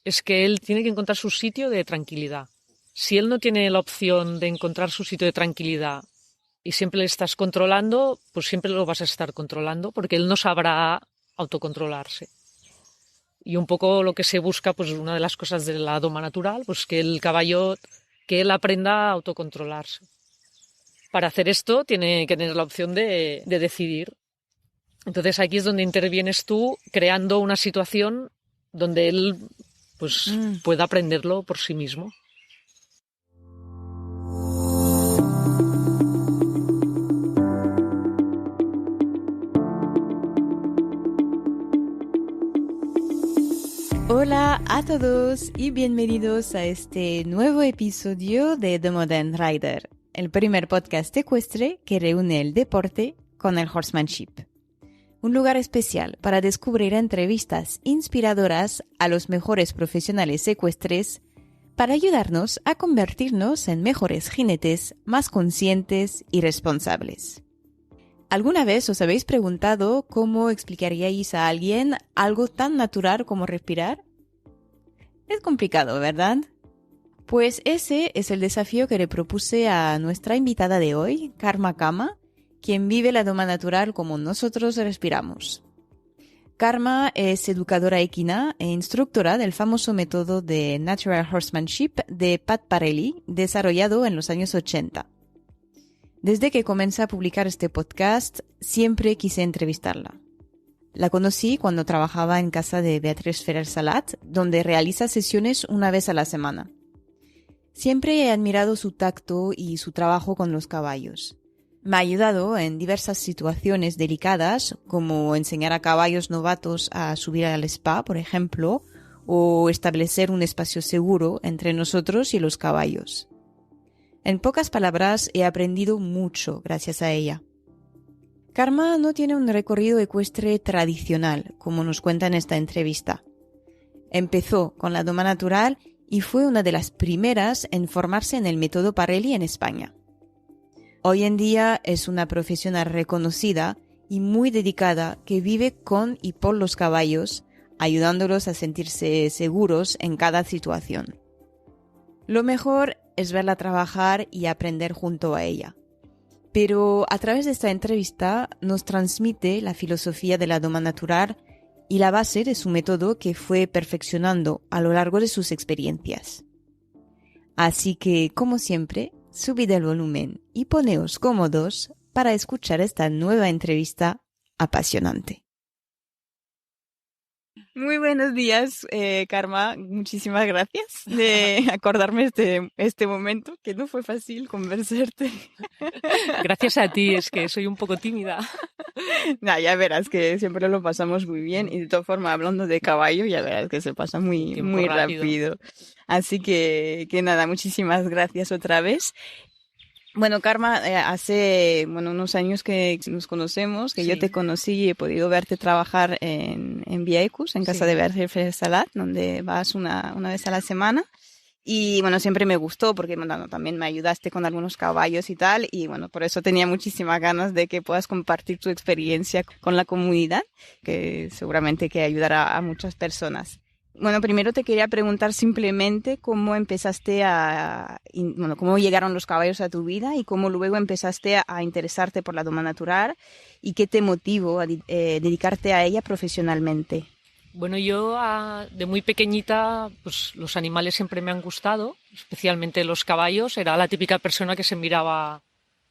es que él tiene que encontrar su sitio de tranquilidad. Si él no tiene la opción de encontrar su sitio de tranquilidad y siempre le estás controlando, pues siempre lo vas a estar controlando porque él no sabrá autocontrolarse. Y un poco lo que se busca, pues una de las cosas de la doma natural, pues que el caballo, que él aprenda a autocontrolarse. Para hacer esto tiene que tener la opción de decidir. Entonces aquí es donde intervienes tú creando una situación donde él pues pueda aprenderlo por sí mismo. Hola a todos y bienvenidos a este nuevo episodio de The Modern Rider, el primer podcast ecuestre que reúne el deporte con el horsemanship. Un lugar especial para descubrir entrevistas inspiradoras a los mejores profesionales ecuestres para ayudarnos a convertirnos en mejores jinetes más conscientes y responsables. ¿Alguna vez os habéis preguntado cómo explicaríais a alguien algo tan natural como respirar? Es complicado, ¿verdad? Pues ese es el desafío que le propuse a nuestra invitada de hoy, Karma Kama, quien vive la doma natural como nosotros respiramos. Karma es educadora equina e instructora del famoso método de Natural Horsemanship de Pat Parelli, desarrollado en los años 80. Desde que comencé a publicar este podcast, siempre quise entrevistarla. La conocí cuando trabajaba en casa de Beatriz Ferrer Salat, donde realiza sesiones una vez a la semana. Siempre he admirado su tacto y su trabajo con los caballos. Me ha ayudado en diversas situaciones delicadas, como enseñar a caballos novatos a subir al spa, por ejemplo, o establecer un espacio seguro entre nosotros y los caballos. En pocas palabras, he aprendido mucho gracias a ella. Karma no tiene un recorrido ecuestre tradicional, como nos cuenta en esta entrevista. Empezó con la doma natural y fue una de las primeras en formarse en el método Parelli en España. Hoy en día es una profesional reconocida y muy dedicada que vive con y por los caballos, ayudándolos a sentirse seguros en cada situación. Lo mejor es verla trabajar y aprender junto a ella. Pero a través de esta entrevista nos transmite la filosofía de la doma natural y la base de su método que fue perfeccionando a lo largo de sus experiencias. Así que, como siempre, subid el volumen y poneos cómodos para escuchar esta nueva entrevista apasionante. Muy buenos días, Karma. Muchísimas gracias de acordarme este momento, que no fue fácil conversarte. Gracias a ti, es que soy un poco tímida. Nah, ya verás que siempre lo pasamos muy bien y de todas formas, hablando de caballo, ya verás que se pasa muy rápido. Así que nada, muchísimas gracias otra vez. Bueno, Karma, hace unos años que nos conocemos, que sí. Yo te conocí y he podido verte trabajar en Via Equus, en casa de Beatriz Ferrer Salat, donde vas una vez a la semana. Y bueno, siempre me gustó porque también me ayudaste con algunos caballos y tal. Y bueno, por eso tenía muchísimas ganas de que puedas compartir tu experiencia con la comunidad, que seguramente que ayudará a muchas personas. Bueno, primero te quería preguntar simplemente cómo empezaste cómo llegaron los caballos a tu vida y cómo luego empezaste a interesarte por la doma natural y qué te motivó a dedicarte a ella profesionalmente. Bueno, yo de muy pequeñita, pues los animales siempre me han gustado, especialmente los caballos. Era la típica persona que se miraba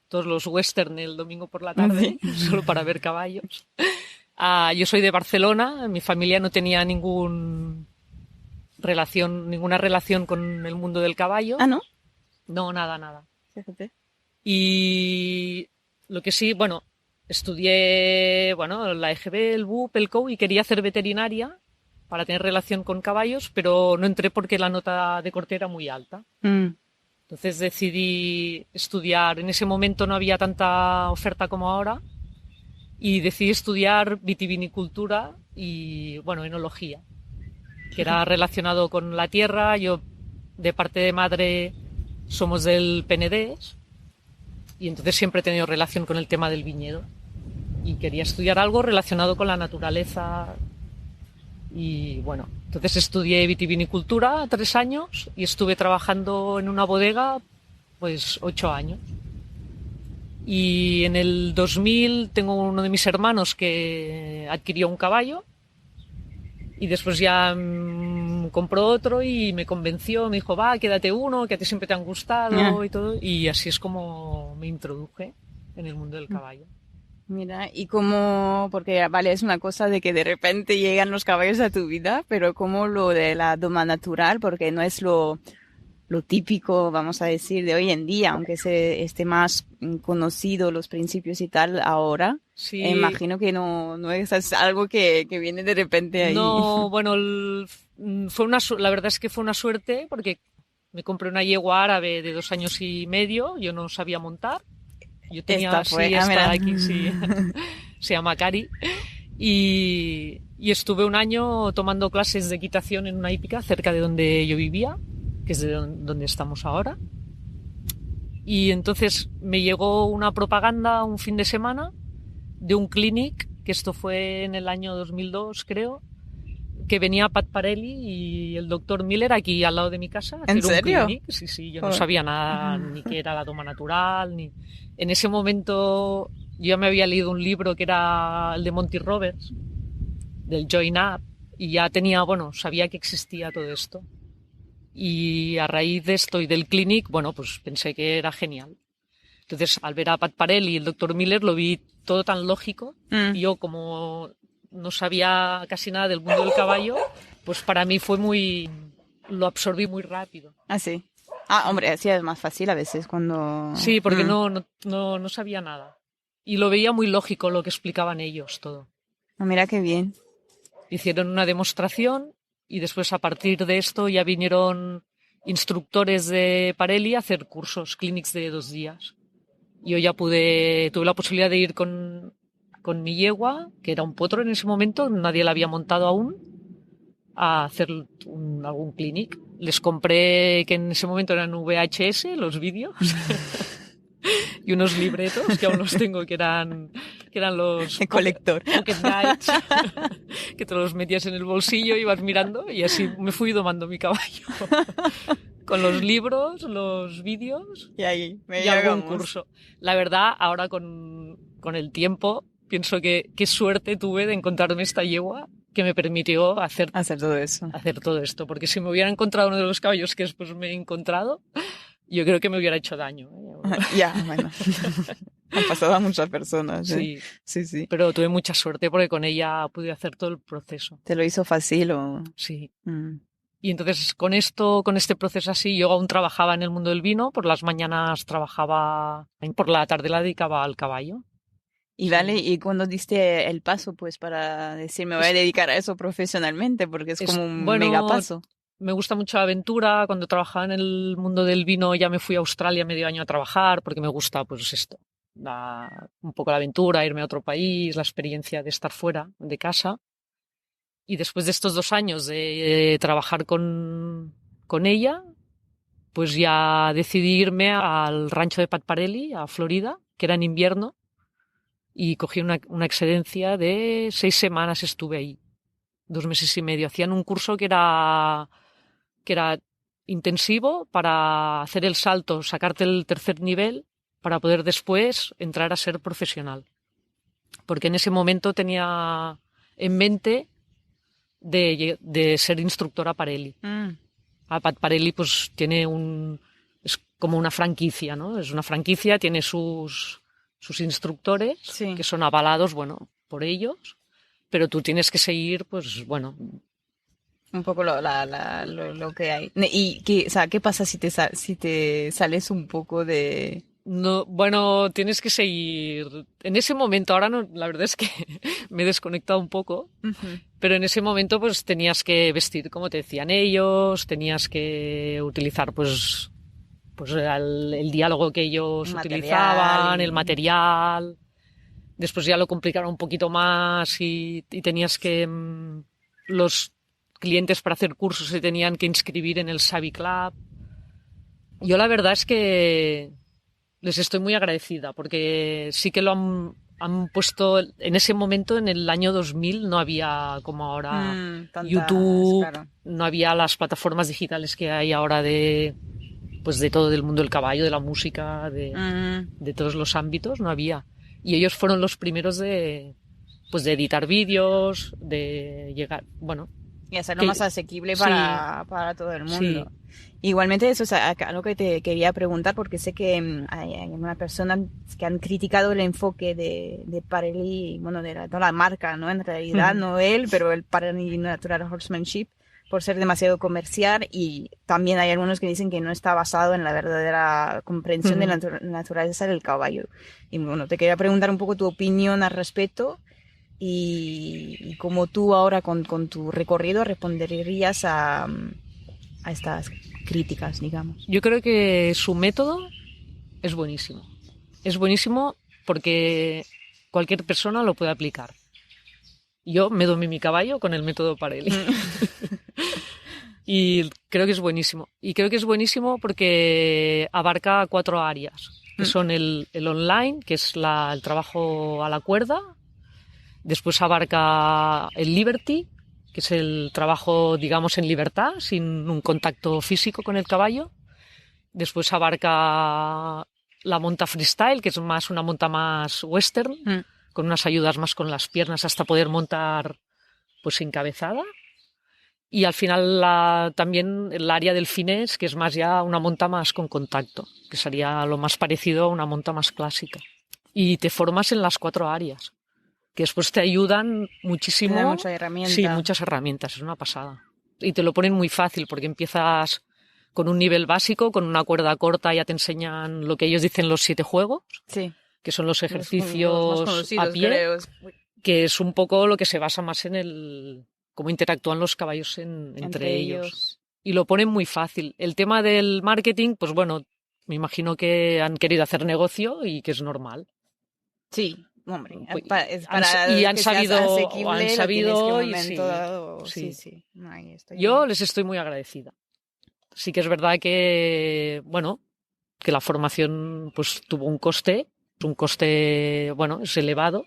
todos los western el domingo por la tarde, solo para ver caballos. Yo soy de Barcelona, mi familia no tenía ninguna relación con el mundo del caballo. ¿Ah, no? No, nada. Fíjate. Y lo que sí, estudié la EGB, el BUP, el COU y quería hacer veterinaria para tener relación con caballos, pero no entré porque la nota de corte era muy alta. Entonces decidí estudiar, en ese momento no había tanta oferta como ahora, y decidí estudiar vitivinicultura y, enología, que era relacionado con la tierra. Yo, de parte de madre, somos del Penedés y entonces siempre he tenido relación con el tema del viñedo y quería estudiar algo relacionado con la naturaleza Y bueno, entonces estudié vitivinicultura 3 años y estuve trabajando en una bodega pues 8 años. Y en el 2000 tengo uno de mis hermanos que adquirió un caballo y después ya compró otro y me convenció, me dijo, va, quédate uno, que a ti siempre te han gustado y todo. Y así es como me introduje en el mundo del caballo. Mira, y cómo, porque vale, es una cosa de que de repente llegan los caballos a tu vida, pero como lo de la doma natural, porque no es lo típico, vamos a decir, de hoy en día, aunque se esté más conocido los principios y tal ahora. Sí. Imagino que no es algo que viene de repente ahí. No, bueno, la verdad es que fue una suerte porque me compré una yegua árabe de 2 años y medio, yo no sabía montar. Yo tenía esta aquí, sí. Se llama Cari. Y estuve un año tomando clases de equitación en una hípica cerca de donde yo vivía, que es de donde estamos ahora. Y entonces me llegó una propaganda un fin de semana de un clinic, que esto fue en el año 2002, creo, que venía Pat Parelli y el doctor Miller aquí al lado de mi casa. ¿En serio? Un clinic. Sí, yo no sabía nada, ni qué era la doma natural, ni... En ese momento yo ya me había leído un libro que era el de Monty Roberts, del Join Up, y ya sabía que existía todo esto. Y a raíz de esto y del clinic, pues pensé que era genial. Entonces, al ver a Pat Parelli y el doctor Miller, lo vi todo tan lógico. Y yo, como no sabía casi nada del mundo del caballo, pues para mí lo absorbí muy rápido. Ah, sí. Ah, hombre, así es más fácil a veces cuando... Sí, porque no sabía nada. Y lo veía muy lógico lo que explicaban ellos todo. Oh, mira qué bien. Hicieron una demostración y después a partir de esto ya vinieron instructores de Parelli a hacer cursos, clinics de 2 días. Yo ya tuve la posibilidad de ir con mi yegua, que era un potro en ese momento, nadie la había montado aún, a hacer algún clinic. Les compré, que en ese momento eran VHS, los vídeos, y unos libretos, que aún los tengo, que eran los el colector. Pocket Guides, que te los metías en el bolsillo, ibas mirando, y así me fui domando mi caballo. Con los libros, los vídeos y algún curso. La verdad, ahora con el tiempo, pienso que qué suerte tuve de encontrarme esta yegua que me permitió hacer todo eso. Hacer todo esto. Porque si me hubiera encontrado uno de los caballos que después me he encontrado, yo creo que me hubiera hecho daño. Ya, bueno. Han pasado a muchas personas. Sí. Pero tuve mucha suerte porque con ella pude hacer todo el proceso. ¿Te lo hizo fácil o...? Sí. Y entonces con este proceso así, yo aún trabajaba en el mundo del vino, por las mañanas trabajaba, por la tarde la dedicaba al caballo. Y vale, ¿y cuando diste el paso pues para decir me voy a dedicar a eso profesionalmente? Porque es como un mega paso. Me gusta mucho la aventura. Cuando trabajaba en el mundo del vino ya me fui a Australia medio año a trabajar porque me gusta pues esto, un poco la aventura, irme a otro país, la experiencia de estar fuera de casa. Y después de estos 2 años de trabajar con ella, pues ya decidí irme al rancho de Pat Parelli, a Florida, que era en invierno, y cogí una excedencia de 6 semanas estuve ahí, 2 meses y medio. Hacían un curso que era intensivo para hacer el salto, sacarte el 3er nivel, para poder después entrar a ser profesional. Porque en ese momento tenía en mente de ser instructora Parelli. A Pat Parelli pues es como una franquicia, ¿no? Es una franquicia, tiene sus instructores, sí, que son avalados, por ellos, pero tú tienes que seguir, pues, un poco lo que hay. ¿Y qué pasa si te sales un poco de...? No, tienes que seguir. En ese momento, ahora no, la verdad es que me he desconectado un poco, pero en ese momento pues tenías que vestir como te decían ellos, tenías que utilizar pues el diálogo que ellos utilizaban, el material. Después ya lo complicaron un poquito más y tenías que... los clientes para hacer cursos se tenían que inscribir en el Savvy Club. Yo la verdad es que les estoy muy agradecida porque sí que lo han puesto, en ese momento, en el año 2000, no había como ahora YouTube, claro. no había las plataformas digitales que hay ahora pues de todo el mundo del caballo, de la música, de todos los ámbitos, no había. Y ellos fueron los primeros de editar vídeos, de llegar, bueno. Y hacerlo más asequible para todo el mundo. Sí. Igualmente eso es algo que te quería preguntar, porque sé que hay una persona que han criticado el enfoque de Parelli, bueno, de toda la marca, ¿no? En realidad, no él, pero el Parelli Natural Horsemanship, por ser demasiado comercial, y también hay algunos que dicen que no está basado en la verdadera comprensión de la naturaleza del caballo. Y bueno, te quería preguntar un poco tu opinión al respecto y cómo tú ahora con tu recorrido responderías a estas críticas, digamos. Yo creo que su método es buenísimo. Es buenísimo porque cualquier persona lo puede aplicar. Yo me domé mi caballo con el método Parelli. Y creo que es buenísimo. Y creo que es buenísimo porque abarca 4 áreas, que son el online, que es el trabajo a la cuerda. Después abarca el liberty, que es el trabajo, digamos, en libertad, sin un contacto físico con el caballo. Después abarca la monta freestyle, que es más una monta más western, con unas ayudas más con las piernas hasta poder montar pues encabezada. Y al final también el área del finés, que es más ya una monta más con contacto, que sería lo más parecido a una monta más clásica. Y te formas en las 4 áreas, que después te ayudan muchísimo. Te muchas herramientas. Sí, muchas herramientas, es una pasada. Y te lo ponen muy fácil porque empiezas con un nivel básico, con una cuerda corta, ya te enseñan lo que ellos dicen los 7 juegos, sí, que son los ejercicios a pie, creo. Que es un poco lo que se basa más en cómo interactúan los caballos entre ellos. Y lo ponen muy fácil. El tema del marketing, pues bueno, me imagino que han querido hacer negocio y que es normal. Sí. Hombre, han sabido y sí. Yo les estoy muy agradecida. Sí que es verdad que, bueno, que la formación pues tuvo un coste, bueno, es elevado,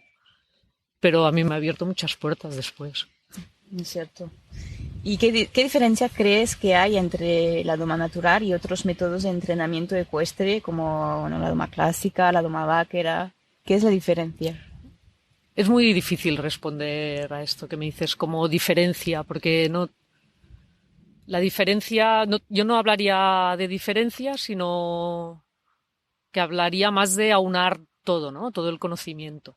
pero a mí me ha abierto muchas puertas después. Es cierto. ¿Y qué diferencia crees que hay entre la doma natural y otros métodos de entrenamiento ecuestre, como bueno, la doma clásica, la doma vaquera? ¿Qué es la diferencia? Es muy difícil responder a esto que me dices como diferencia, porque no. La diferencia, yo no hablaría de diferencia, sino que hablaría más de aunar todo, ¿no? Todo el conocimiento.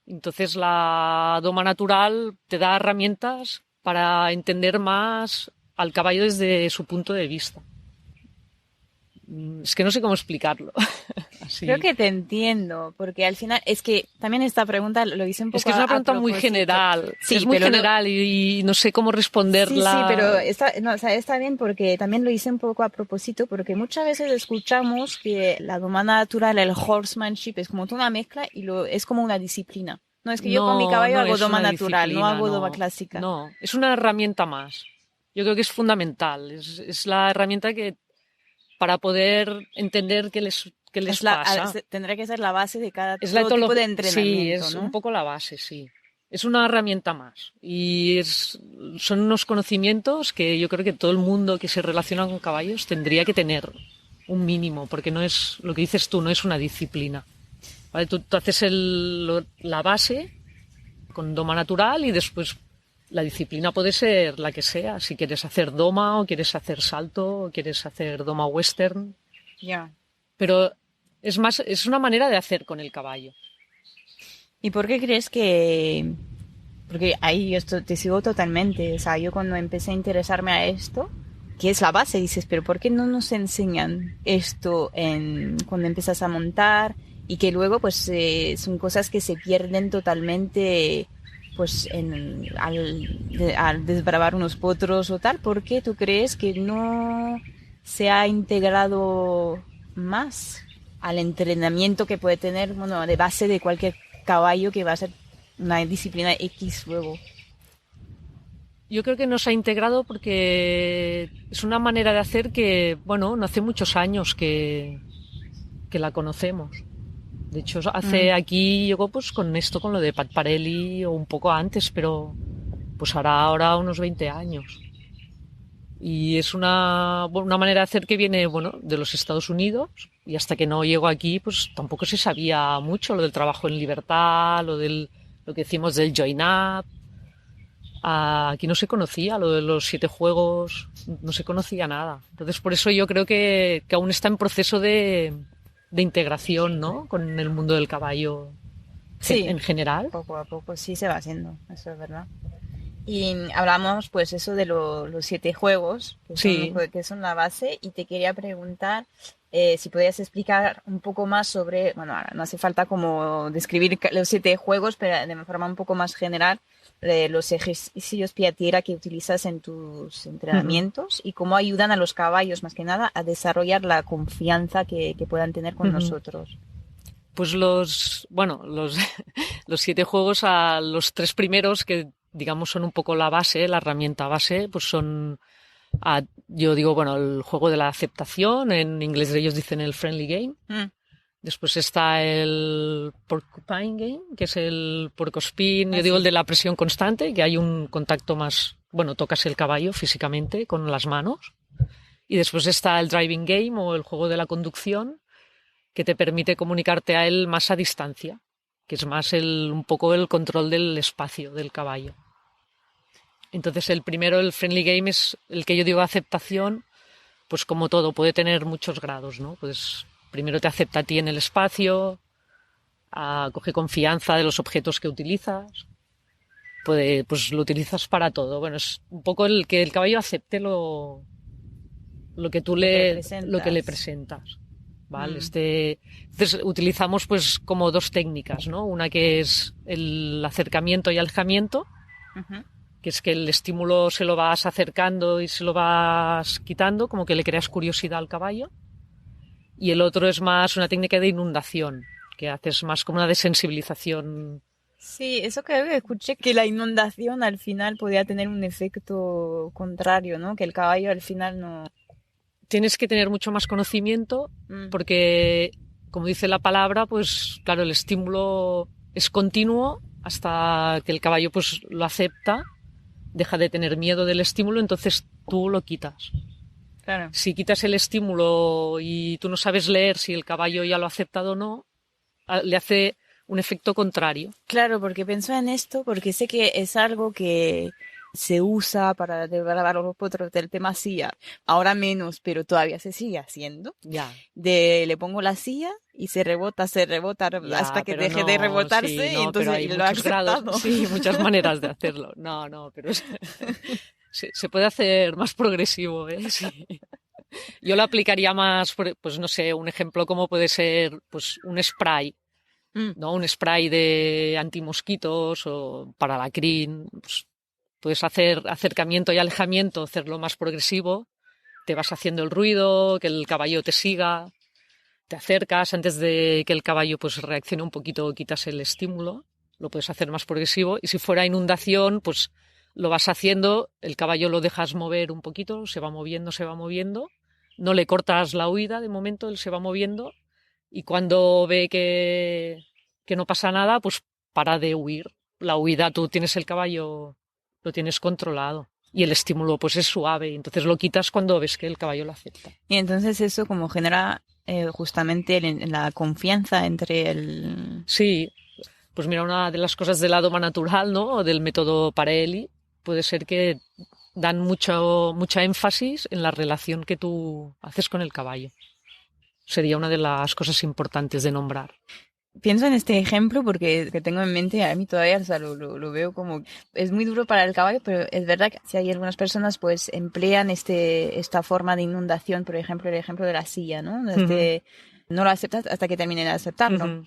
Entonces la doma natural te da herramientas para entender más al caballo desde su punto de vista. Es que no sé cómo explicarlo. Así. Creo que te entiendo, porque al final es que también esta pregunta lo hice un poco. Es que es una pregunta muy general. Sí, es muy general y no sé cómo responderla. Sí, pero está bien porque también lo hice un poco a propósito, porque muchas veces escuchamos que la doma natural, el horsemanship, es como toda una mezcla y es como una disciplina. No, es que yo con mi caballo hago doma natural, no hago doma clásica. No, es una herramienta más. Yo creo que es fundamental. Es la herramienta que para poder entender qué les pasa. Tendrá que ser la base de cada tipo de entrenamiento, sí, es ¿no? un poco la base, sí. Es una herramienta más. Y son unos conocimientos que yo creo que todo el mundo que se relaciona con caballos tendría que tener un mínimo, porque no es, lo que dices tú, no es una disciplina. ¿Vale? Tú haces la base con doma natural y después la disciplina puede ser la que sea. Si quieres hacer doma o quieres hacer salto o quieres hacer doma western. Ya. Pero es una manera de hacer con el caballo. ¿Y por qué crees que...? Porque ahí yo te sigo totalmente. O sea, yo cuando empecé a interesarme a esto, que es la base, dices, pero ¿por qué no nos enseñan esto cuando empiezas a montar? Y que luego, pues, son cosas que se pierden totalmente, pues, al desbravar unos potros o tal. ¿Por qué tú crees que no se ha integrado más al entrenamiento que puede tener, bueno, de base de cualquier caballo que va a ser una disciplina X luego? Yo creo que nos ha integrado porque es una manera de hacer que, bueno, no hace muchos años que la conocemos. De hecho, aquí llegó pues con esto, con lo de Pat Parelli o un poco antes, pero pues hará ahora unos 20 años. Y es una manera de hacer que viene, bueno, de los Estados Unidos, y hasta que no llegó aquí, pues tampoco se sabía mucho lo del trabajo en libertad, lo que decimos del join up. Aquí no se conocía lo de los 7 juegos, no se conocía nada. Entonces, por eso yo creo que aún está en proceso de integración, ¿no? Con el mundo del caballo en general. Poco a poco sí se va haciendo, eso es verdad. Y hablamos pues eso de los 7 juegos, que son la base, y te quería preguntar si podías explicar un poco más sobre, bueno, no hace falta como describir los 7 juegos, pero de forma un poco más general, los ejercicios pie a tierra que utilizas en tus entrenamientos y cómo ayudan a los caballos, más que nada, a desarrollar la confianza que puedan tener con nosotros. Pues los 7 juegos, a los 3 primeros, que digamos son un poco la base, la herramienta base, pues son, yo digo, bueno, el juego de la aceptación, en inglés ellos dicen el friendly game. Después está el porcupine game, que es el puercospín, yo digo el de la presión constante, que hay un contacto más, bueno, tocas el caballo físicamente con las manos. Y después está el driving game o el juego de la conducción, que te permite comunicarte a él más a distancia, que es más un poco el control del espacio del caballo. Entonces el primero, el friendly game, es el que yo digo aceptación, pues como todo, puede tener muchos grados, ¿no? Pues primero te acepta a ti en el espacio, coge confianza de los objetos que utilizas, pues lo utilizas para todo. Bueno, es un poco el que el caballo acepte lo que tú le presentas. ¿Vale? Entonces utilizamos pues como 2 técnicas, ¿no? Una que es el acercamiento y alejamiento, que es que el estímulo se lo vas acercando y se lo vas quitando, como que le creas curiosidad al caballo. Y el otro es más una técnica de inundación, que haces más como una desensibilización. Sí, eso creo que escuché, que la inundación al final podía tener un efecto contrario, ¿no? Que el caballo al final no... Tienes que tener mucho más conocimiento porque, como dice la palabra, pues claro, el estímulo es continuo hasta que el caballo pues lo acepta, deja de tener miedo del estímulo, entonces tú lo quitas. Claro. Si quitas el estímulo y tú no sabes leer si el caballo ya lo ha aceptado o no, le hace un efecto contrario. Claro, porque pienso en esto, porque sé que es algo que se usa para llevar los potros del tema silla. Ahora menos, pero todavía se sigue haciendo. Ya. Le pongo la silla y se rebota ya, hasta que deje de rebotarse, y entonces hay lo ha aceptado. Grados, sí, muchas maneras de hacerlo. No, pero se puede hacer más progresivo, ¿eh? Sí. Yo lo aplicaría más, pues no sé, un ejemplo como puede ser pues un spray, ¿no? Un spray de antimosquitos o para la crin. Pues, puedes hacer acercamiento y alejamiento, hacerlo más progresivo. Te vas haciendo el ruido, que el caballo te siga, te acercas antes de que el caballo pues reaccione un poquito, quitas el estímulo, lo puedes hacer más progresivo. Y si fuera inundación, pues lo vas haciendo, el caballo lo dejas mover un poquito, se va moviendo, no le cortas la huida de momento, él se va moviendo, y cuando ve que no pasa nada, pues para de huir. La huida, tú tienes el caballo, lo tienes controlado, y el estímulo pues es suave, y entonces lo quitas cuando ves que el caballo lo acepta. Y entonces eso como genera justamente la confianza entre el... Sí, pues mira, una de las cosas del la doma natural, ¿no? O del método Parelli, puede ser que dan mucha énfasis en la relación que tú haces con el caballo. Sería una de las cosas importantes de nombrar. Pienso en este ejemplo porque que tengo en mente, a mí todavía, o sea, lo veo como... Es muy duro para el caballo, pero es verdad que si hay algunas personas pues emplean esta forma de inundación, por ejemplo, el ejemplo de la silla, ¿no? No lo aceptas hasta que terminen de aceptarlo.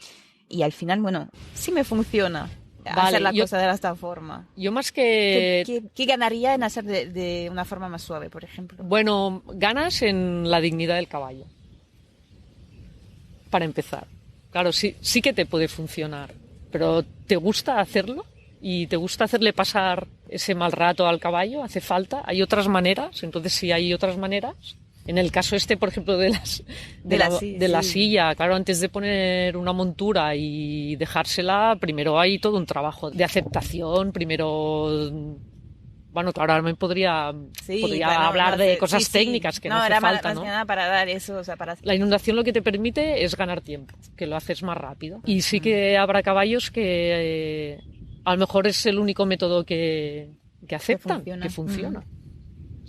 Y al final, bueno, sí me funciona. Hacer la cosa de esta forma. Yo más que... ¿Qué ganaría en hacer de una forma más suave, por ejemplo? Bueno, ganas en la dignidad del caballo. Para empezar. Claro, sí que te puede funcionar, pero ¿te gusta hacerlo? ¿Y te gusta hacerle pasar ese mal rato al caballo? ¿Hace falta? ¿Hay otras maneras? Entonces, si hay otras maneras, En el caso por ejemplo, de la silla, claro, antes de poner una montura y dejársela, primero hay todo un trabajo de aceptación, primero... Bueno, claro, ahora me podría hablar de cosas técnicas que no hace falta, ¿no? Más que nada para dar eso, o sea, para... La inundación lo que te permite es ganar tiempo, que lo haces más rápido. Y sí que habrá caballos que a lo mejor es el único método que aceptan, que funciona.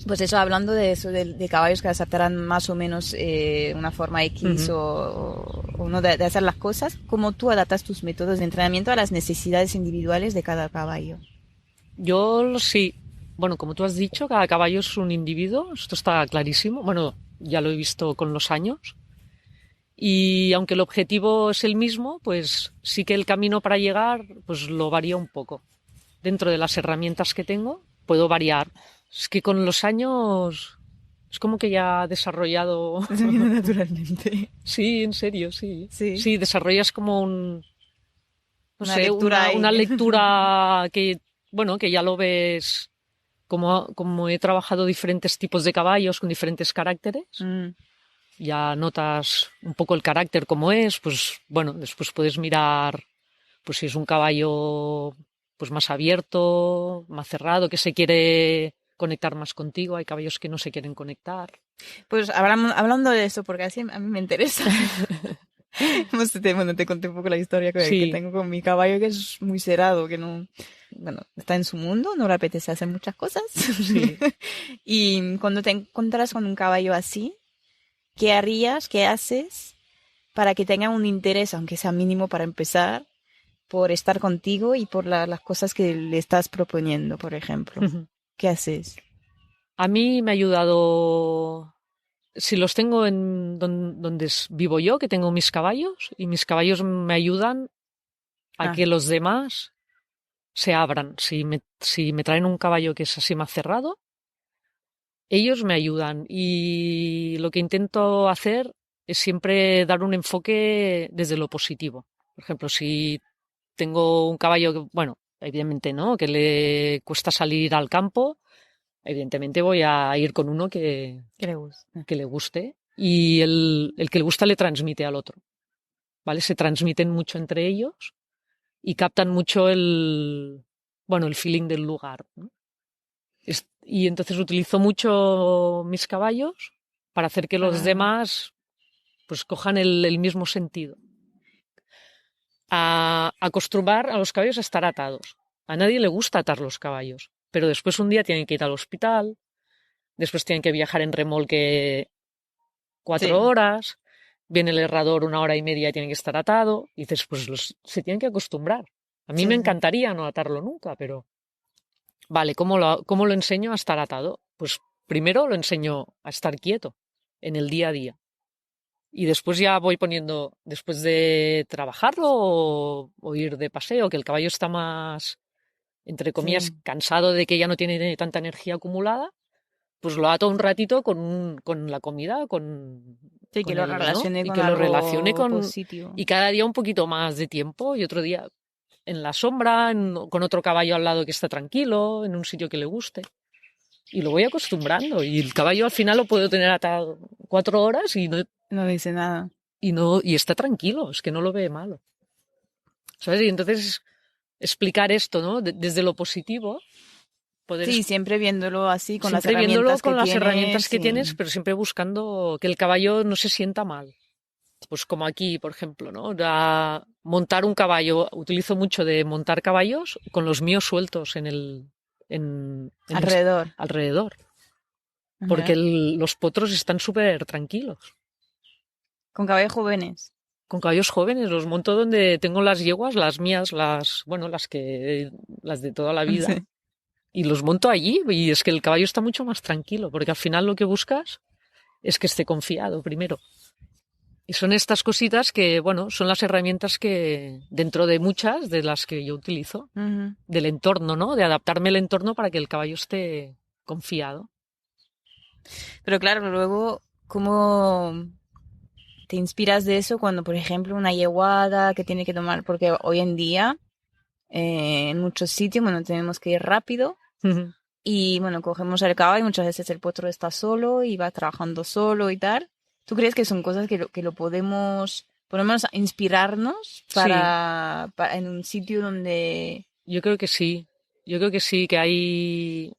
Pues eso, hablando de eso, de caballos que aceptarán más o menos una forma X o no de hacer las cosas, ¿cómo tú adaptas tus métodos de entrenamiento a las necesidades individuales de cada caballo? Yo sí. Bueno, como tú has dicho, cada caballo es un individuo, esto está clarísimo. Bueno, ya lo he visto con los años. Y aunque el objetivo es el mismo, pues sí que el camino para llegar pues lo varía un poco. Dentro de las herramientas que tengo, puedo variar. Es que con los años es como que ya he desarrollado... Se viene naturalmente. Sí, en serio, sí. Sí, sí, desarrollas como una lectura que, bueno, que ya lo ves... Como he trabajado diferentes tipos de caballos con diferentes caracteres, ya notas un poco el carácter como es, pues bueno, después puedes mirar pues si es un caballo pues más abierto, más cerrado, que se quiere conectar más contigo, hay caballos que no se quieren conectar. Pues hablando de eso, porque así a mí me interesa. Bueno, te conté un poco la historia que tengo con mi caballo, que es muy cerrado, que no... Bueno, está en su mundo, no le apetece hacer muchas cosas. Sí. Y cuando te encuentras con un caballo así, ¿qué harías, qué haces para que tenga un interés, aunque sea mínimo para empezar, por estar contigo y por las cosas que le estás proponiendo, por ejemplo? ¿Qué haces? A mí me ha ayudado... Si los tengo en donde vivo yo, que tengo mis caballos, y mis caballos me ayudan a que los demás se abran. Si me traen un caballo que es así más cerrado, ellos me ayudan. Y lo que intento hacer es siempre dar un enfoque desde lo positivo. Por ejemplo, si tengo un caballo que, bueno, evidentemente no, que le cuesta salir al campo, evidentemente voy a ir con uno que le guste. Y el que le gusta le transmite al otro, ¿vale? Se transmiten mucho entre ellos y captan mucho el feeling del lugar, ¿no? Y entonces utilizo mucho mis caballos para hacer que los demás pues cojan el mismo sentido. A acostumbrar a los caballos a estar atados. A nadie le gusta atar los caballos, pero después un día tienen que ir al hospital, después tienen que viajar en remolque 4 horas, viene el herrador 1 hora y media y tienen que estar atado, y dices, pues se tienen que acostumbrar. A mí me encantaría no atarlo nunca, pero... Vale, ¿cómo lo enseño a estar atado? Pues primero lo enseño a estar quieto en el día a día. Y después ya voy poniendo, después de trabajarlo o ir de paseo, que el caballo está más, entre comillas, cansado de que ya no tiene tanta energía acumulada, pues lo ato un ratito con la comida, que lo relacione con y que lo relacione con positivo. Y cada día un poquito más de tiempo y otro día en la sombra, con otro caballo al lado que está tranquilo, en un sitio que le guste. Y lo voy acostumbrando. Y el caballo al final lo puedo tener atado 4 horas y no dice nada. Y está tranquilo, es que no lo ve malo. ¿Sabes? Y entonces explicar esto, ¿no? Desde lo positivo. Siempre viéndolo así, con las herramientas que tienes, pero siempre buscando que el caballo no se sienta mal. Pues como aquí, por ejemplo, ¿no? Montar un caballo, utilizo mucho de montar caballos con los míos sueltos alrededor. Porque los potros están súper tranquilos. ¿Con caballos jóvenes? Con caballos jóvenes, los monto donde tengo las yeguas, las mías, las de toda la vida. Sí. Y los monto allí, y es que el caballo está mucho más tranquilo, porque al final lo que buscas es que esté confiado primero. Y son estas cositas que, bueno, son las herramientas que, dentro de muchas de las que yo utilizo, del entorno, ¿no? De adaptarme al entorno para que el caballo esté confiado. Pero claro, luego, ¿cómo te inspiras de eso cuando, por ejemplo, una yeguada que tiene que tomar? Porque hoy en día, en muchos sitios, bueno, tenemos que ir rápido. y bueno, cogemos el caballo y muchas veces el potro está solo y va trabajando solo y tal. ¿Tú crees que son cosas que lo podemos, por lo menos, inspirarnos Sí, en un sitio donde... yo creo que sí. Yo creo que sí, que hay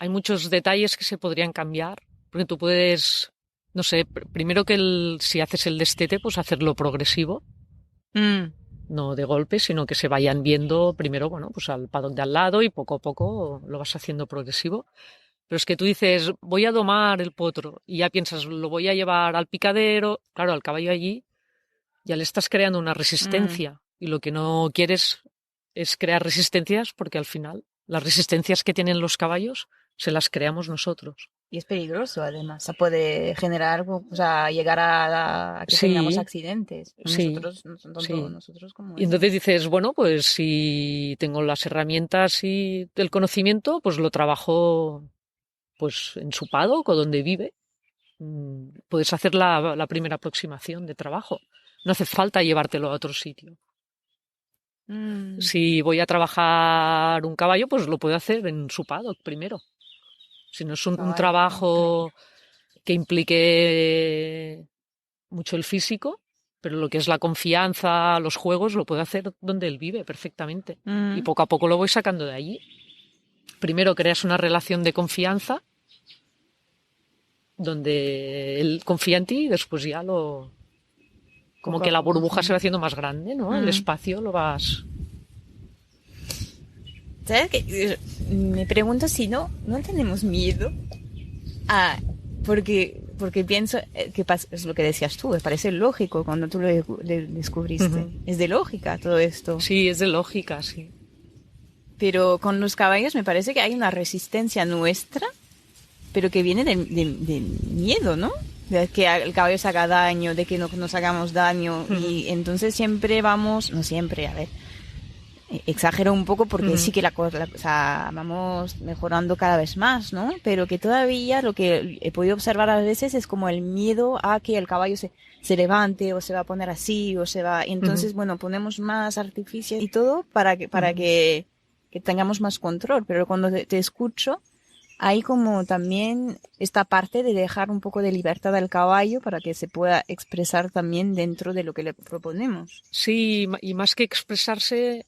muchos detalles que se podrían cambiar. Porque tú puedes, no sé, primero que si haces el destete, pues hacerlo progresivo. Mm, No de golpe, sino que se vayan viendo primero, bueno, pues al paddock de al lado y poco a poco lo vas haciendo progresivo. Pero es que tú dices, voy a domar el potro y ya piensas, lo voy a llevar al picadero. Claro, al caballo allí ya le estás creando una mm. resistencia y lo que no quieres es crear resistencias porque al final las resistencias que tienen los caballos se las creamos nosotros. Y es peligroso, además. O sea, puede generar, o sea, llegar a que tengamos Sí, accidentes. sí, Nosotros, no tanto sí. nosotros como Y entonces ellos. dices, bueno, pues si tengo las herramientas y el conocimiento, pues lo trabajo pues en su paddock o donde vive. Puedes hacer la primera aproximación de trabajo. No hace falta llevártelo a otro sitio. Mm, Si voy a trabajar un caballo, pues lo puedo hacer en su paddock primero. Si no es un caballo, claro. trabajo que implique mucho el físico, pero lo que es la confianza, los juegos, lo puedo hacer donde él vive perfectamente. Y Mm. poco a poco lo voy sacando de allí. Primero creas una relación de confianza donde él confía en ti y después ya como Poco que a la poco, burbuja se sí. va haciendo más grande, ¿no? El Mm. espacio lo vas... ¿Sabes qué? Me pregunto si no tenemos miedo a... Porque pienso es lo que decías tú, me parece lógico cuando tú lo descubriste. Es de lógica todo esto. Sí, es de lógica, sí. Pero con los caballos me parece que hay una resistencia nuestra, pero que viene del miedo, ¿no? De que el caballo se haga daño, de que no nos hagamos daño. Y entonces siempre vamos, no siempre, a ver, exagero un poco porque sí que o sea, vamos mejorando cada vez más, ¿no? Pero que todavía lo que he podido observar a veces es como el miedo a que el caballo se levante o se va a poner así o se va... Y entonces, bueno, ponemos más artificios y todo que tengamos más control. Pero cuando te escucho, hay como también esta parte de dejar un poco de libertad al caballo para que se pueda expresar también dentro de lo que le proponemos. Sí, y más que expresarse,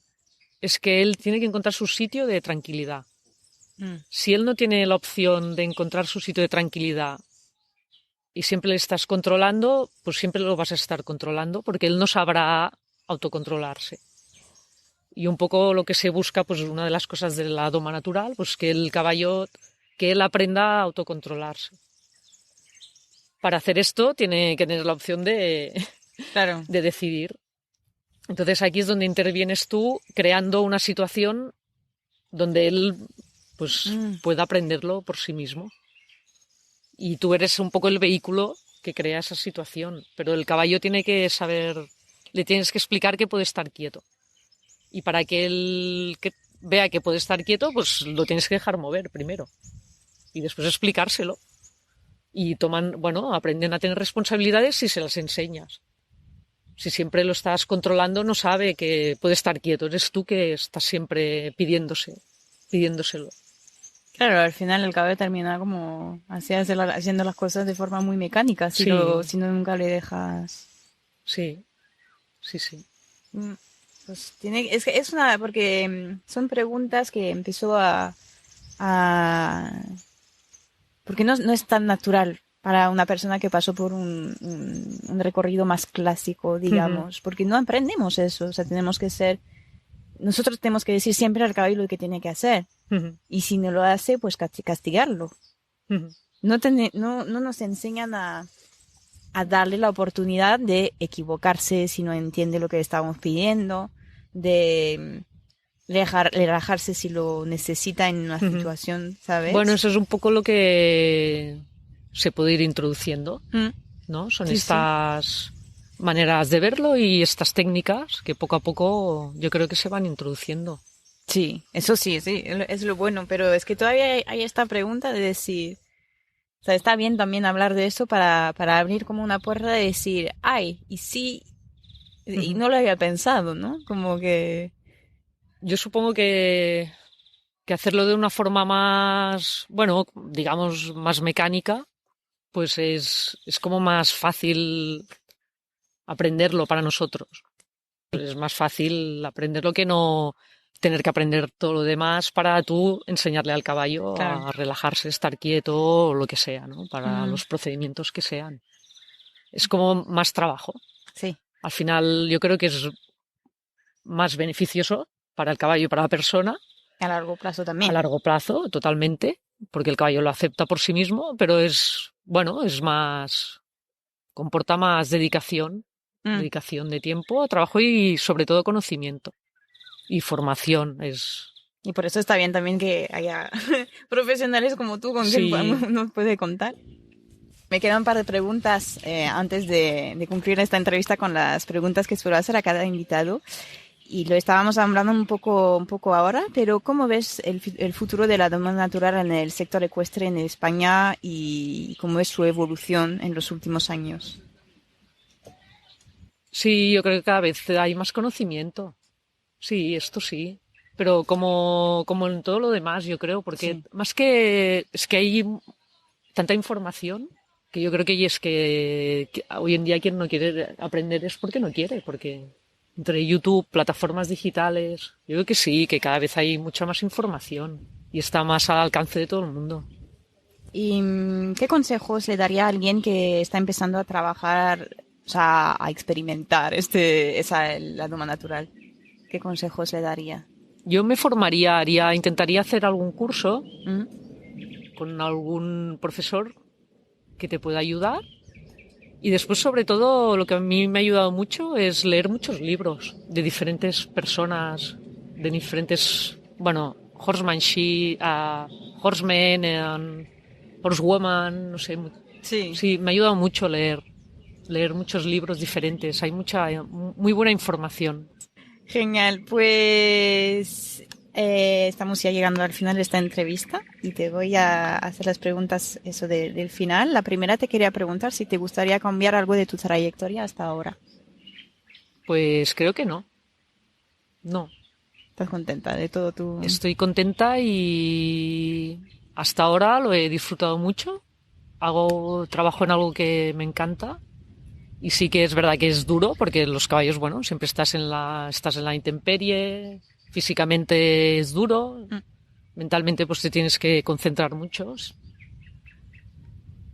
es que él tiene que encontrar su sitio de tranquilidad. Mm. Si él no tiene la opción de encontrar su sitio de tranquilidad y siempre le estás controlando, pues siempre lo vas a estar controlando porque él no sabrá autocontrolarse. Y un poco lo que se busca, pues una de las cosas de la doma natural, pues que el caballo, que él aprenda a autocontrolarse. Para hacer esto tiene que tener la opción Claro. de decidir. Entonces aquí es donde intervienes tú creando una situación donde él pues Mm. pueda aprenderlo por sí mismo. Y tú eres un poco el vehículo que crea esa situación, pero el caballo tiene que saber, le tienes que explicar que puede estar quieto. Y para que él vea que puede estar quieto, pues lo tienes que dejar mover primero y después explicárselo. Y toman, bueno, aprenden a tener responsabilidades si se las enseñas. Si siempre lo estás controlando, no sabe que puede estar quieto. Eres tú que estás siempre pidiéndoselo. Claro, al final el caballo termina como haciendo las cosas de forma muy mecánica Sí, si no nunca le dejas. sí, sí, sí. Mm, Pues es que es una, porque son preguntas que empezó a porque no es tan natural para una persona que pasó por un recorrido más clásico, digamos, porque no aprendemos eso, o sea, nosotros tenemos que decir siempre al caballo lo que tiene que hacer, y si no lo hace, pues castigarlo. No nos enseñan a darle la oportunidad de equivocarse si no entiende lo que le estamos pidiendo, de relajarse si lo necesita en una situación, Bueno, ¿sabes? eso es un poco lo que se puede ir introduciendo, Mm, ¿no? Son sí, sí. estas maneras de verlo y estas técnicas que poco a poco yo creo que se van introduciendo. Sí, eso sí, sí, es lo bueno, pero es que todavía hay esta pregunta de decir, o sea, está bien también hablar de eso para abrir como una puerta de decir, ay, y sí, y no lo había pensado, ¿no? Como que... Yo supongo que que hacerlo de una forma más, bueno, digamos, más mecánica, pues es como más fácil aprenderlo para nosotros. Es más fácil aprenderlo que no tener que aprender todo lo demás para tú enseñarle al caballo Claro. a relajarse, estar quieto o lo que sea, ¿no? Para los procedimientos que sean. Es como más trabajo. Sí. Al final yo creo que es más beneficioso para el caballo y para la persona. A largo plazo también. A largo plazo, totalmente, porque el caballo lo acepta por sí mismo, pero es, bueno, es más, comporta más dedicación de tiempo, trabajo y sobre todo conocimiento y formación. Y por eso está bien también que haya profesionales como tú con Sí. quien nos puede contar. Me quedan un par de preguntas antes de concluir esta entrevista con las preguntas que suelo hacer a cada invitado. Y lo estábamos hablando un poco ahora, pero ¿cómo ves el futuro de la doma natural en el sector ecuestre en España y cómo es su evolución en los últimos años? Sí, yo creo que cada vez hay más conocimiento. Sí, esto sí. Pero como en todo lo demás, yo creo, porque Sí. más que es que hay tanta información que yo creo que que hoy en día quien no quiere aprender es porque no quiere, porque entre YouTube, plataformas digitales, yo creo que sí, que cada vez hay mucha más información y está más al alcance de todo el mundo. ¿Y qué consejos le daría a alguien que está empezando a trabajar, o sea, a experimentar la doma natural? ¿Qué consejos le daría? Yo me formaría, intentaría hacer algún curso con algún profesor que te pueda ayudar. Y después, sobre todo, lo que a mí me ha ayudado mucho es leer muchos libros de diferentes personas, de diferentes, bueno, horsemanship, horsemen, horsewoman, no sé. Sí. Sí, me ha ayudado mucho leer muchos libros diferentes. Hay muy buena información. Genial, pues estamos ya llegando al final de esta entrevista y te voy a hacer las preguntas del final. La primera te quería preguntar si te gustaría cambiar algo de tu trayectoria hasta ahora. Pues creo que no. No. ¿Estás contenta de todo tu...? Estoy contenta y hasta ahora lo he disfrutado mucho. Trabajo en algo que me encanta. Y sí que es verdad que es duro, porque los caballos, bueno, siempre estás en la intemperie, físicamente es duro, mentalmente pues te tienes que concentrar mucho.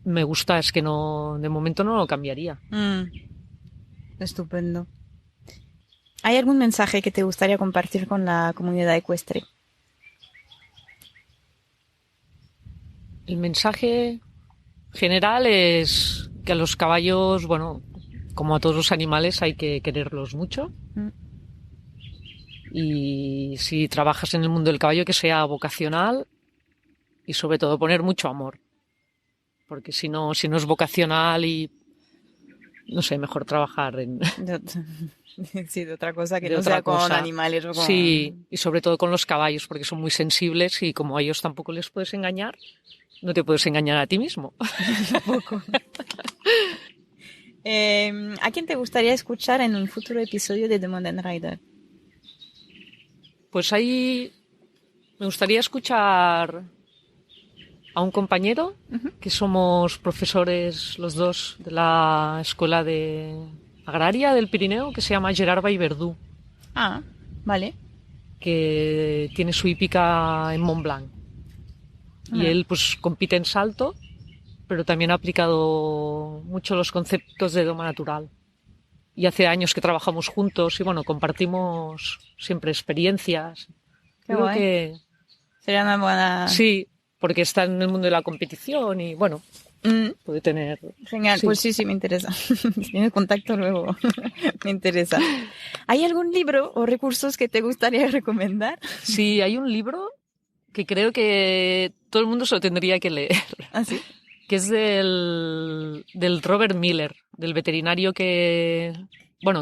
Me gusta, es que no, de momento no lo cambiaría. Estupendo. ¿Hay algún mensaje que te gustaría compartir con la comunidad ecuestre? El mensaje general es que a los caballos, bueno, como a todos los animales, hay que quererlos mucho. Y si trabajas en el mundo del caballo, que sea vocacional y sobre todo poner mucho amor. Porque si no es vocacional y, no sé, mejor trabajar en... Sí, de otra cosa que de no otra sea con cosa. animales o con... Sí, y sobre todo con los caballos, porque son muy sensibles y como a ellos tampoco les puedes engañar, no te puedes engañar a ti mismo. Tampoco. ¿A quién te gustaría escuchar en un futuro episodio de The Modern Rider? Pues ahí me gustaría escuchar a un compañero, que somos profesores los dos de la Escuela Agraria del Pirineo, que se llama Gerard Vallverdú. Ah, vale. Que tiene su hípica en Montblanc. Y él pues compite en salto, pero también ha aplicado mucho los conceptos de doma natural. Y hace años que trabajamos juntos y bueno, compartimos siempre experiencias. Qué Creo guay. que Sería una buena... sí, porque está en el mundo de la competición y bueno, puede tener... Genial, Sí. pues sí, me interesa. Si tienes contacto luego, me interesa. ¿Hay algún libro o recursos que te gustaría recomendar? Sí, hay un libro que creo que todo el mundo se lo tendría que leer. ¿Ah, sí? Que es del Robert Miller, del veterinario que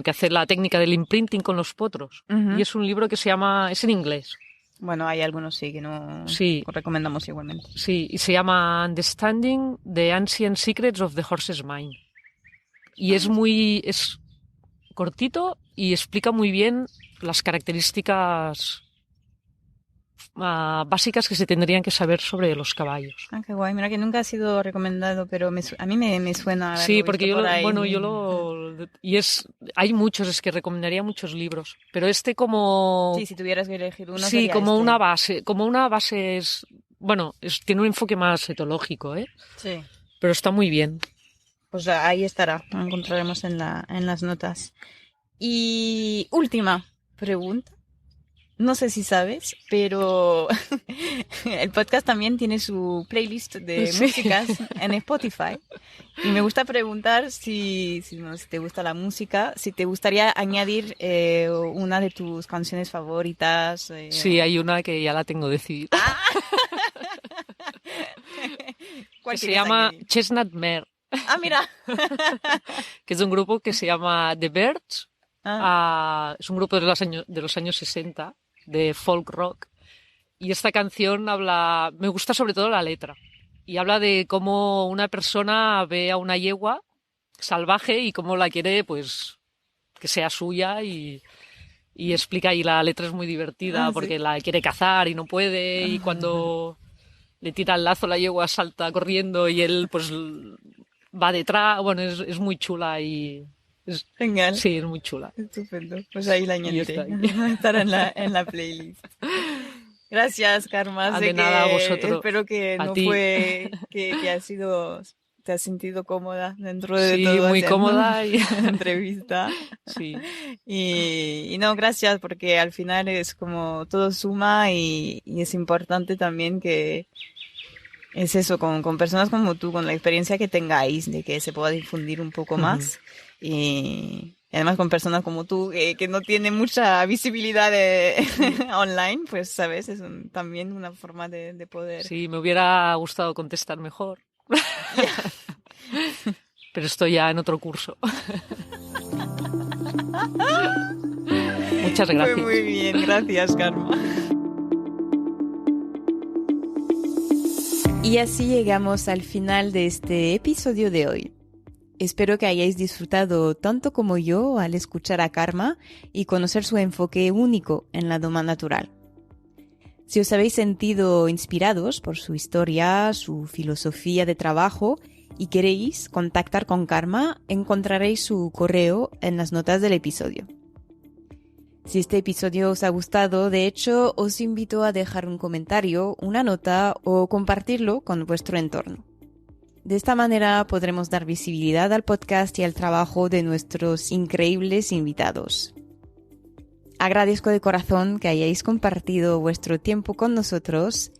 hace la técnica del imprinting con los potros. Y es un libro que es en inglés. Bueno, hay algunos sí que no Sí. recomendamos igualmente. Sí, y se llama Understanding the Ancient Secrets of the Horse's Mind. Y es cortito y explica muy bien las características básicas que se tendrían que saber sobre los caballos. Ah, qué guay. Mira que nunca ha sido recomendado, pero a mí me suena haberlo Sí, porque visto por ahí. hay muchos, es que recomendaría muchos libros, pero este como... Sí, si tuvieras que elegir uno Sí, sería como este. una base es... Bueno, tiene un enfoque más etológico, ¿eh? Sí. Pero está muy bien. Pues ahí estará, lo encontraremos en las notas. Y última pregunta. No sé si sabes, pero el podcast también tiene su playlist de Sí. músicas en Spotify. Y me gusta preguntar si te gusta la música, si te gustaría añadir una de tus canciones favoritas. Sí, hay una que ya la tengo decidida. ¿Cuál Que se quieres llama añadir? Chestnut Mare, Ah, mira. que es de un grupo que se llama The Birds. Ah, Es un grupo de los años 60, de folk rock. Y esta canción me gusta sobre todo la letra. Y habla de cómo una persona ve a una yegua salvaje y cómo la quiere, pues, que sea suya y explica, y la letra es muy divertida sí. porque la quiere cazar y no puede, y cuando le tira el lazo la yegua salta corriendo y él pues va detrás. Bueno, es muy chula y Genial. sí, es muy chula. Estupendo. Pues ahí la Y añadiré. está ahí. Estará en la playlist. Gracias, Karma. Sé De nada, a que vosotros. espero que A no ti. fue que te has sentido cómoda dentro de Sí, todo muy haciendo cómoda y la entrevista. sí. Y no, gracias, porque al final es como todo suma y es importante también que es eso, con personas como tú, con la experiencia que tengáis, de que se pueda difundir un poco más. Y además con personas como tú, que no tienen mucha visibilidad online, pues, ¿sabes? Es también una forma de poder. Sí, me hubiera gustado contestar mejor. Pero estoy ya en otro curso. Muchas Fue gracias. muy bien, gracias, Karma. Y así llegamos al final de este episodio de hoy. Espero que hayáis disfrutado tanto como yo al escuchar a Karma y conocer su enfoque único en la doma natural. Si os habéis sentido inspirados por su historia, su filosofía de trabajo y queréis contactar con Karma, encontraréis su correo en las notas del episodio. Si este episodio os ha gustado, de hecho, os invito a dejar un comentario, una nota o compartirlo con vuestro entorno. De esta manera podremos dar visibilidad al podcast y al trabajo de nuestros increíbles invitados. Agradezco de corazón que hayáis compartido vuestro tiempo con nosotros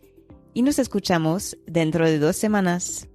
y nos escuchamos dentro de 2 semanas.